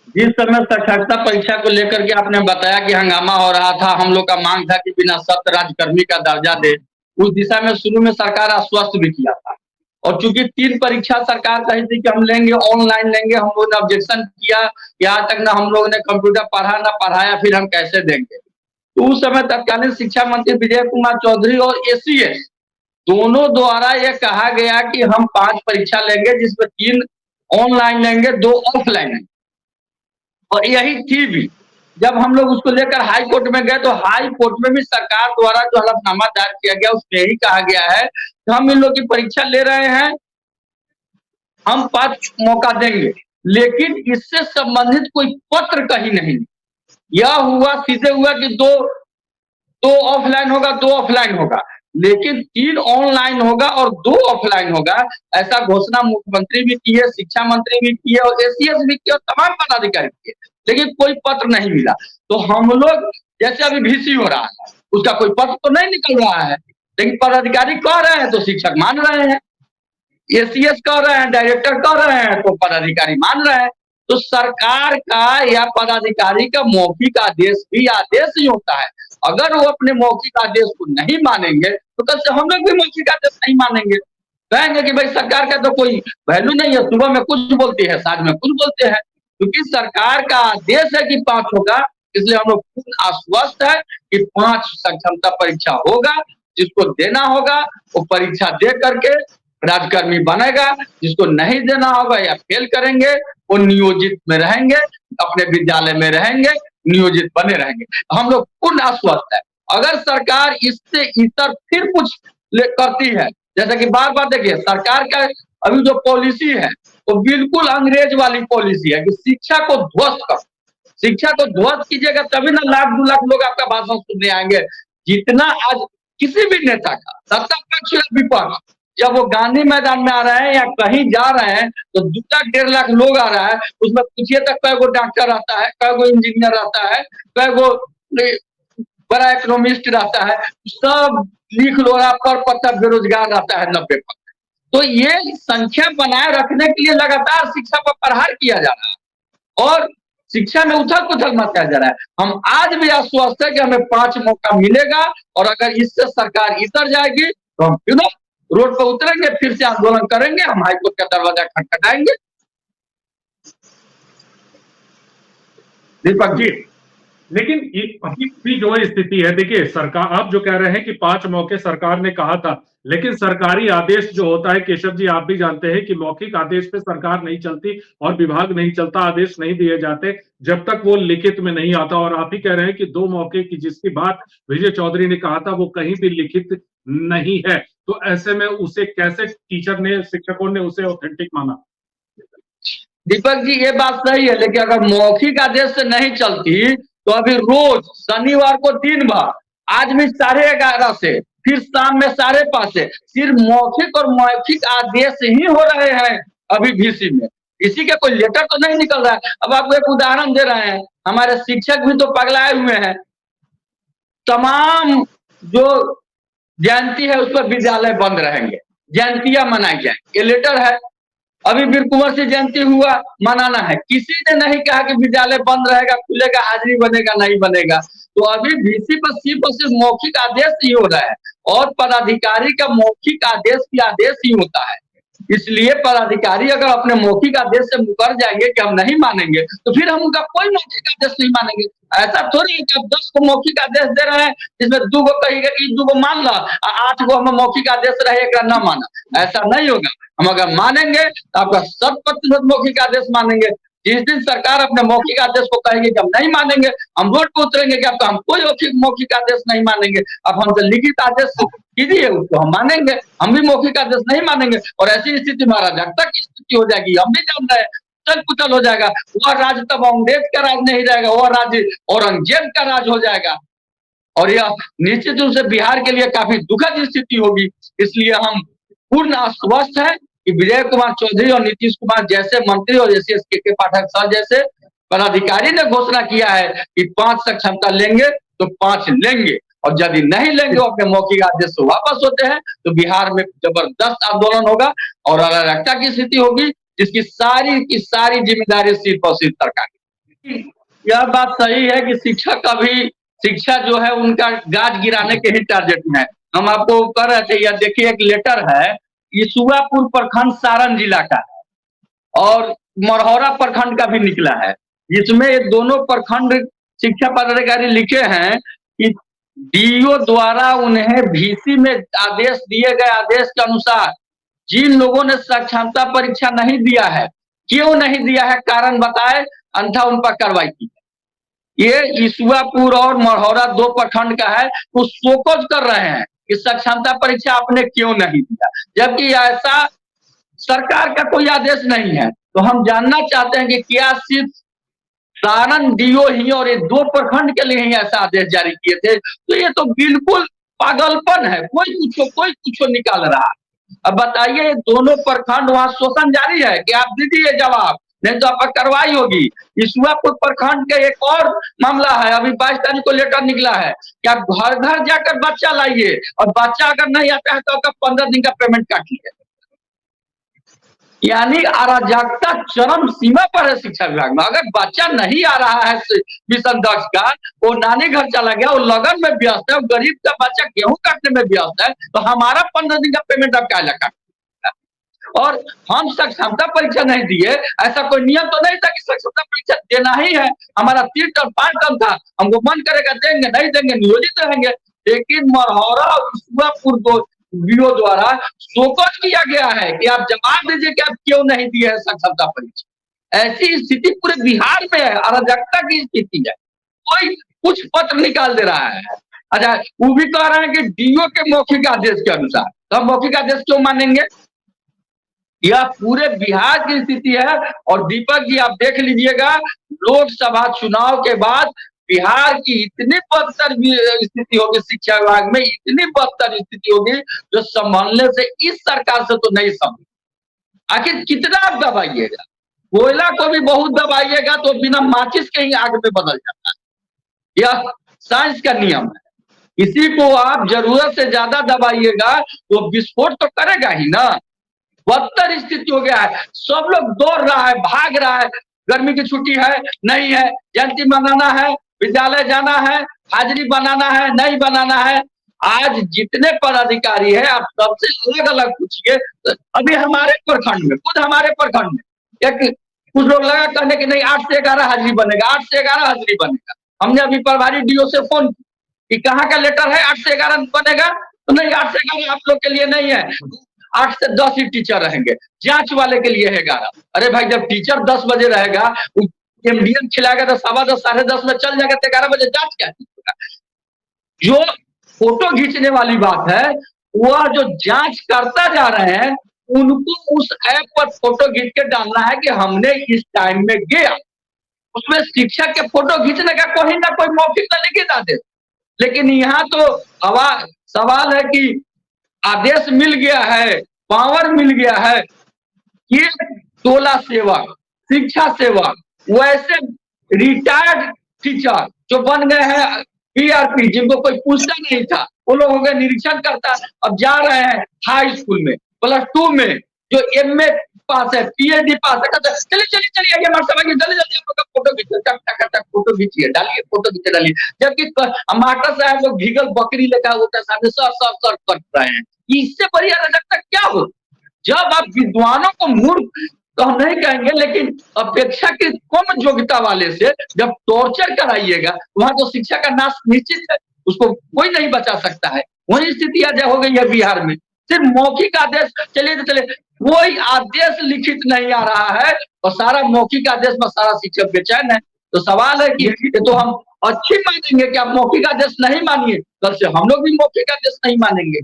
जिस समय साक्षरता परीक्षा को लेकर के आपने बताया कि हंगामा हो रहा था, हम लोग का मांग था कि बिना शर्त राज्यकर्मी का दर्जा दे। उस दिशा में शुरू में सरकार आश्वस्त भी किया था। और चूंकि 3 परीक्षा सरकार कही थी कि हम लेंगे, ऑनलाइन लेंगे, हम लोगों ने ऑब्जेक्शन किया। यहाँ तक ना हम लोगों ने कंप्यूटर पढ़ा ना पढ़ाया, फिर हम कैसे देंगे। तो उस समय तत्कालीन शिक्षा मंत्री विजय कुमार चौधरी और एसीएस दोनों द्वारा यह कहा गया कि हम 5 परीक्षा लेंगे, जिसमें 3 ऑनलाइन लेंगे, 2 ऑफलाइन लेंगे। और यही थी भी। जब हम लोग उसको लेकर हाई कोर्ट में गए, तो हाई कोर्ट में भी सरकार द्वारा जो हलफनामा दायर किया गया, उसमें यही कहा गया है कि हम इन लोग की परीक्षा ले रहे हैं, हम 5 मौका देंगे, लेकिन इससे संबंधित कोई पत्र कहीं नहीं। यह हुआ, सीधे हुआ कि दो ऑफलाइन होगा, 2 ऑफलाइन होगा, लेकिन 3 ऑनलाइन होगा और 2 ऑफलाइन होगा। ऐसा घोषणा मुख्यमंत्री भी की है, शिक्षा मंत्री भी की है और एसीएस भी की और तमाम पदाधिकारी किए, लेकिन कोई पत्र नहीं मिला। तो हम लोग, जैसे अभी भीसी हो रहा है, उसका कोई पत्र तो नहीं निकल रहा है, लेकिन पदाधिकारी कह रहे हैं तो शिक्षक मान रहे हैं, एसीएस कह रहे हैं, डायरेक्टर कह रहे हैं तो पदाधिकारी मान रहे हैं। तो सरकार का या पदाधिकारी का मौखिक आदेश भी आदेश ही होता है। अगर वो अपने मौखिक आदेश को नहीं मानेंगे, तो कल से हम लोग भी मौखिक आदेश नहीं मानेंगे। कहेंगे कि भाई सरकार का तो कोई वैल्यू नहीं है, सुबह में कुछ बोलती है, साँझ में कुछ बोलते हैं। क्योंकि सरकार का आदेश है कि 5 होगा, इसलिए हम लोग पूर्ण आश्वस्त है कि 5 सक्षमता परीक्षा होगा। जिसको देना होगा वो परीक्षा दे करके राज्यकर्मी बनेगा, जिसको नहीं देना होगा या फेल करेंगे, वो नियोजित में रहेंगे, अपने विद्यालय में रहेंगे, नियोजित बने रहेंगे। हम लोग पूर्ण आश्वस्त है। अगर सरकार इससे इतर फिर कुछ करती है, जैसे कि बार-बार देखिए सरकार का अभी जो पॉलिसी है, वो बिल्कुल अंग्रेज वाली पॉलिसी है कि शिक्षा को ध्वस्त करो। शिक्षा को ध्वस्त कीजिएगा तभी ना लाख 2 लाख लोग आपका भाषण सुनने आएंगे। जितना आज किसी भी नेता का, सत्ता पक्ष या विपक्ष, जब वो गांधी मैदान में आ रहे हैं या कहीं जा रहे हैं, तो 2 लाख 1.5 लाख लोग आ रहा है, उसमें पूछिए तक कै गो डॉक्टर आता है, कै गो इंजीनियर आता है, कै गो बड़ा इकोनॉमिस्ट रहता है, सब लिख लो रहा पर पत्ता बेरोजगार रहता है 90%। तो ये संख्या बनाए रखने के लिए लगातार शिक्षा पर प्रहार किया जा रहा है और शिक्षा में उथल-पुथल मचाया जा रहा है। हम आज भी आश्वस्त है कि हमें 5 मौका मिलेगा और अगर इससे सरकार इतर जाएगी, तो हम फिर रोड पर उतरेंगे, फिर से आंदोलन करेंगे, हम हाईकोर्ट का दरवाजा खटखटाएंगे। दीपक जी, लेकिन अभी भी जो स्थिति है, देखिए सरकार, आप जो कह रहे हैं कि 5 मौके सरकार ने कहा था, लेकिन सरकारी आदेश जो होता है, केशव जी आप भी जानते हैं कि मौखिक आदेश पे सरकार नहीं चलती और विभाग नहीं चलता, आदेश नहीं दिए जाते जब तक वो लिखित में नहीं आता। और आप ही कह रहे हैं कि 2 मौके की जिसकी बात विजय चौधरी ने कहा था वो कहीं भी लिखित नहीं है, तो ऐसे में उसे कैसे टीचर ने, शिक्षकों ने उसे ऑथेंटिक माना? दीपक जी ये बात सही है, लेकिन अगर मौखिक आदेश से नहीं चलती, तो अभी रोज शनिवार को 3 बार, आज भी 11:30 से, फिर शाम में 5:30 से, सिर्फ मौखिक और मौखिक आदेश ही हो रहे हैं अभी भीसी में। इसी का कोई लेटर तो नहीं निकल रहा है। अब आपको एक उदाहरण दे रहे हैं, हमारे शिक्षक भी तो पगलाए हुए हैं। तमाम जो जयंती है उस पर विद्यालय बंद रहेंगे, जयंतियां मनाई जाए, ये लेटर है। अभी वीर कुंवर सिंह जयंती हुआ, मनाना है, किसी ने नहीं कहा कि विद्यालय बंद रहेगा, खुलेगा, हाजिरी बनेगा, नहीं बनेगा। तो अभी भीसी पर सिर्फ मौखिक आदेश ही हो रहा है और पदाधिकारी का मौखिक आदेश भी आदेश ही होता है। इसलिए पदाधिकारी अगर अपने मौखिक आदेश से मुकर जाएंगे कि हम नहीं मानेंगे, तो फिर हम उनका कोई मौखिक आदेश नहीं मानेंगे। ऐसा थोड़ी है कि अब 10 को मौखिक आदेश दे रहे हैं, जिसमें 2 को कहिएगा कि 2 को मान ला, 8 को हमें मौखिक आदेश रहेगा न माना, ऐसा नहीं होगा। हम अगर मानेंगे तो आपका 100% मौखिक आदेश मानेंगे। जिस दिन सरकार अपने मौखिक आदेश को कहेगी कि हम नहीं मानेंगे, हम रोड पर उतरेंगे कि आपका हम कोई मौखिक आदेश नहीं मानेंगे, अब हमसे लिखित आदेश कीजिए, उसको हम मानेंगे, हम भी मौखिक आदेश नहीं मानेंगे। और ऐसी स्थिति में अराजकता की स्थिति हो जाएगी, हम भी जान रहे हैं, उथल-पुथल हो जाएगा। वह राज्य तब अंग्रेज का राज नहीं रहेगा, वह राज्य औरंगजेब का राज हो जाएगा और यह निश्चित रूप से बिहार के लिए काफी दुखद स्थिति होगी। इसलिए हम पूर्ण आश्वस्त है कि विजय कुमार चौधरी और नीतीश कुमार जैसे मंत्री और एसीएस के पाठक सर जैसे पदाधिकारी ने घोषणा किया है कि 5 सक्षमता लेंगे तो 5 लेंगे, और यदि नहीं लेंगे अपने मौखिक आदेश से वापस होते हैं, तो बिहार में जबरदस्त आंदोलन होगा और अराजकता की स्थिति होगी, जिसकी सारी की सारी जिम्मेदारी सिर्फ और सिर्फ सरकार की। यह बात सही है कि शिक्षा जो है उनका गाज गिराने के ही टारगेट में है। हम आपको कर रहे थे, यह देखिए एक लेटर है, ये सुगापुर प्रखंड सारण जिला का है और मरहौरा प्रखंड का भी निकला है, जिसमें ये दोनों प्रखंड शिक्षा पदाधिकारी लिखे हैं कि डीओ द्वारा उन्हें VC में आदेश दिए गए आदेश के अनुसार जिन लोगों ने साक्षरता परीक्षा नहीं दिया है, क्यों नहीं दिया है कारण बताए, अन्यथा उन पर कार्रवाई की। ये ईसुआपुर और मरहौरा 2 प्रखंड का है, तो शोकज कर रहे हैं कि साक्षरता परीक्षा आपने क्यों नहीं दिया, जबकि ऐसा सरकार का कोई आदेश नहीं है। तो हम जानना चाहते हैं कि क्या सिर्फ सारण डीओ ही और ये 2 प्रखंड के लिए ही ऐसा आदेश जारी किए थे? तो ये तो बिल्कुल पागलपन है, कोई कुछ निकाल रहा है। अब बताइए, दोनों प्रखंड वहां शोषण जारी है कि आप दीजिए जवाब, नहीं तो आपका कार्रवाई होगी। ईसुआपुर प्रखंड के एक और मामला है, अभी 22 तारीख को लेटर निकला है कि आप घर घर जाकर बच्चा लाइए और बच्चा अगर नहीं आता है तो आपका 15 दिन का पेमेंट काटिए। यानी अराजकता चरम सीमा पर है शिक्षा विभाग में। अगर बच्चा नहीं आ रहा है मिशन 10 का, वो नानी घर चला गया, वो लगन में व्यस्त है, गरीब का बच्चा गेहूं काटने में व्यस्त है, तो हमारा 15 दिन का पेमेंट आप क्या लगा? और हम साक्षरता परीक्षा नहीं दिए, ऐसा कोई नियम तो नहीं था कि साक्षरता परीक्षा देना ही है। हमारा 3 टर्म 5 टर्म था, हमको मन करेगा देंगे, नहीं देंगे नियोजित रहेंगे। लेकिन मरहौरा और ईसुआपुर डीओ द्वारा शोकज किया गया है कि आप जवाब दीजिए कि आप क्यों नहीं दिए है साक्षरता परीक्षा। ऐसी स्थिति पूरे बिहार में है, अराजकता की स्थिति है, कोई कुछ पत्र निकाल दे रहा है। अच्छा, वो भी कह रहे हैं कि डीओ के मौखिक आदेश के अनुसार, तो हम मौखिक आदेश क्यों मानेंगे? यह पूरे बिहार की स्थिति है। और दीपक जी आप देख लीजिएगा, लोकसभा चुनाव के बाद बिहार की इतनी बदतर स्थिति होगी, शिक्षा विभाग में इतनी बदतर स्थिति होगी जो संभलने से इस सरकार से तो नहीं संभल। आखिर कितना आप दबाइएगा? कोयला को भी बहुत दबाइएगा तो बिना माचिस के ही आग में बदल जाता है। यह साइंस का नियम है। इसी को आप जरूरत से ज्यादा दबाइएगा तो विस्फोट तो करेगा ही ना। बदतर स्थिति हो गया है, सब लोग दौड़ रहा है, भाग रहा है। गर्मी की छुट्टी है, नहीं है, जयंती मनाना है, विद्यालय जाना है, हाजिरी बनाना है, नहीं बनाना है। आज जितने पदाधिकारी है आप सबसे अलग अलग पूछिए। अभी हमारे प्रखंड में, खुद हमारे प्रखंड में एक कुछ लोग लगा कहने कि नहीं 8 से 11 हाजिरी बनेगा, 8 से 11 हाजिरी बनेगा। हमने अभी प्रभारी डीओ से फोन कि कहाँ का लेटर है 8 से 11 बनेगा, तो नहीं 8 से 11 आप लोग के लिए नहीं है, 8 से 10 ही टीचर रहेंगे, जांच वाले के लिए है 11। अरे भाई, जब टीचर 10 बजे रहेगा, एमडीएम खिलाएगा तो 10:15 साढ़े 10 में चल जाएगा, तो 11 बजे जांच क्या होगा? जो फोटो खींचने वाली बात है, वह जो जांच करता जा रहे हैं उनको उस ऐप पर फोटो खींच के डालना है कि हमने इस टाइम में गया। उसमें शिक्षक के फोटो खींचने का कोई ना कोई मौखिक तो लिखित आदेश। लेकिन यहाँ तो सवाल है कि आदेश मिल गया है, पावर मिल गया है कि टोला सेवक, शिक्षा सेवक, वैसे रिटायर्ड टीचर जो बन गए हैं पीआरपी, जिनको कोई पूछता नहीं था, वो लोग हो गए निरीक्षण करता। अब जा रहे हैं हाई स्कूल में, +2 में, जो एमए पास है, पीएचडी पास है, कहते चलिए चलिए चलिए आइए हमारे सभा की, जल्दी जल्दी आप लोग फोटो खींचिए, टक टक टक फोटो खींचिए, डालिए फोटो खींचे डालिए। जबकि मास्टर साहब लोग घीगल बकरी लेकर होता है सामने सर कर रहे हैं। इससे बड़ी अराजकता क्या हो? जब आप विद्वानों को मूर्ख तो हम नहीं कहेंगे, लेकिन अपेक्षा के कम योग्यता वाले से जब टॉर्चर कराइएगा, वहां तो शिक्षा का नाश निश्चित है, उसको कोई नहीं बचा सकता है। वही स्थिति आज हो गई है बिहार में। सिर्फ मौखिक आदेश, चलिए तो चले, कोई आदेश लिखित नहीं आ रहा है और सारा मौखिक आदेश में सारा शिक्षक बेचैन है। तो सवाल है कि ये तो हम अच्छी मानेंगे कि आप मौखिक आदेश नहीं मानिए, कल से हम लोग भी मौखिक आदेश नहीं मानेंगे।